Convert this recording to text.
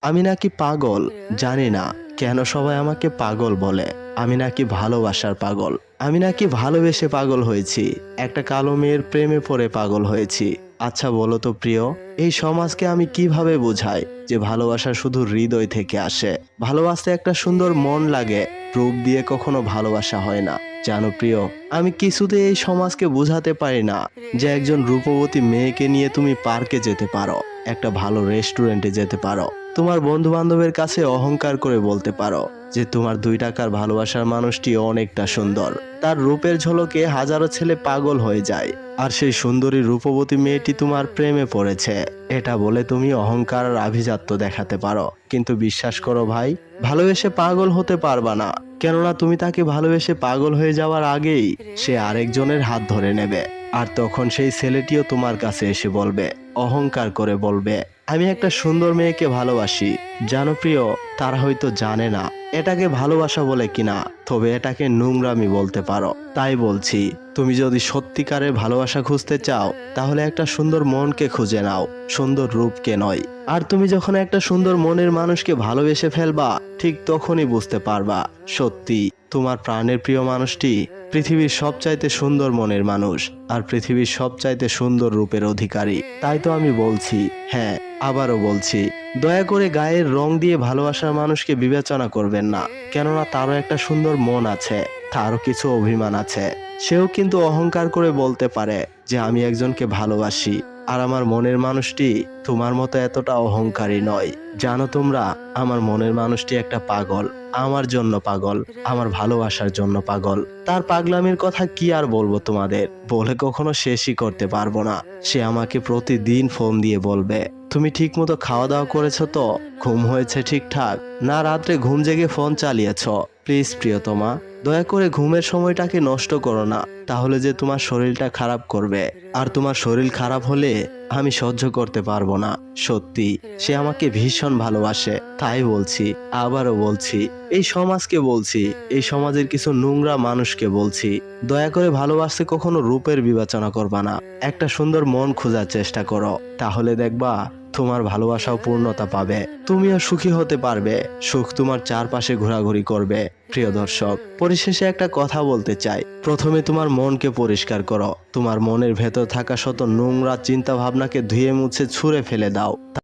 আমি নাকি পাগল, জানি না কেন সবাই আমাকে পাগল বলে। আমি নাকি ভালোবাসার পাগল। আমি নাকি ভালোবেসে পাগল হয়েছি, একটা কালো মেয়ের প্রেমে পড়ে পাগল হয়েছি। আচ্ছা বলো তো প্রিয়, এই সমাজকে আমি কিভাবে বোঝাই যে ভালোবাসা শুধু হৃদয় থেকে আসে? ভালোবাসতে একটা সুন্দর মন লাগে, রূপ দিয়ে কখনো ভালোবাসা হয় না। জানো প্রিয়, আমি কিছুতে এই সমাজকে বোঝাতে পারি না যে একজন রূপবতী মেয়েকে নিয়ে তুমি পার্কে যেতে পারো, একটা ভালো রেস্টুরেন্টে যেতে পারো, তোমার বন্ধু বান্ধবের কাছে অহংকার করে বলতে পারো যে তোমার 2 টাকার ভালোবাসার মানুষটি অনেকটা সুন্দর। তার রূপের ঝলকে হাজারো ছেলে পাগল হয়ে যায়, আর সেই সুন্দরী রূপবতী মেয়েটি তোমার প্রেমে পড়েছে। এটা বলে তুমি অহংকার আর আভিজাত্য দেখাতে পারো, কিন্তু বিশ্বাস করো ভাই, ভালোবেসে পাগল হতে পারবা না। কেননা তুমি তাকে ভালোবেসে পাগল হয়ে যাওয়ার আগেই সে আরেকজনের হাত ধরে নেবে, আর তখন সেই ছেলেটিও তোমার কাছে এসে বলবে, অহংকার করে বলবে, আমি একটা সুন্দর মেয়েকে ভালোবাসি। জানো প্রিয়, তারা হয়তো জানে না এটাকে ভালোবাসা বলে কিনা, তবে এটাকে নোংরামি বলতে পারো। তাই বলছি, তুমি যদি সত্যিকারের ভালোবাসা খুঁজতে চাও, তাহলে একটা সুন্দর মনকে খুঁজে নাও, সুন্দর রূপকে নয়। আর তুমি যখন একটা সুন্দর মনের মানুষকে ভালোবেসে ফেলবা, ঠিক তখনই বুঝতে পারবা সত্যি তোমার প্রাণের প্রিয় মানুষটি পৃথিবীর সবচাইতে সুন্দর মনের মানুষ, আর পৃথিবীর সবচাইতে সুন্দর রূপের অধিকারী। তাই তো আমি বলছি, হ্যাঁ আবারও বলছি, দয়া করে গায়ের রং দিয়ে ভালোবাসার মানুষকে বিবেচনা করবেন না। কেননা তারও একটা সুন্দর মন আছে, তারও কিছু অভিমান আছে। সেও কিন্তু অহংকার করে বলতে পারে যে আমি একজনকে ভালোবাসি, আর আমার মনের মানুষটি তোমার মতো এতটা অহংকারী নয়। জানো তোমরা, আমার মনের মানুষটি একটা পাগল, আমার জন্য পাগল, আমার ভালোবাসার জন্য পাগল। তার পাগলামির কথা কি আর বলবো তোমাদের, বলে কখনো শেষই করতে পারবো না। সে আমাকে প্রতিদিন ফোন দিয়ে বলবে, তুমি ঠিক মতো খাওয়া দাওয়া করেছো তো? ঘুম হয়েছে ঠিকঠাক? না রাত্রে ঘুম জেগে ফোন চালিয়েছ? প্লিজ প্রিয়তমা, দয়া করে ঘুমের সময়টাকে নষ্ট করো না, তাহলে যে তোমার শরীরটা খারাপ করবে, আর তোমার শরীর খারাপ হলে আমি সহ্য করতে পারবো না। সত্যি সে আমাকে ভীষণ ভালোবাসে। তাই বলছি, আবারও বলছি, এই সমাজকে বলছি, এই সমাজের কিছু নোংরা মানুষকে বলছি, দয়া করে ভালোবাসতে কখনো রূপের বিবেচনা করবা না। একটা সুন্দর মন খোঁজার চেষ্টা করো, তাহলে দেখবা তোমার ভালোবাসাও পূর্ণতা পাবে, তুমিও সুখী হতে পারবে, সুখ তোমার চারপাশে ঘোরাঘুরি করবে। প্রিয় দর্শক, পরিশেষে একটা কথা বলতে চাই, প্রথমে তোমার মনকে পরিষ্কার করো, তোমার মনের ভেতর থাকা শত নোংরা চিন্তা ভাবনাকে ধুয়ে মুছে ছুঁড়ে ফেলে দাও।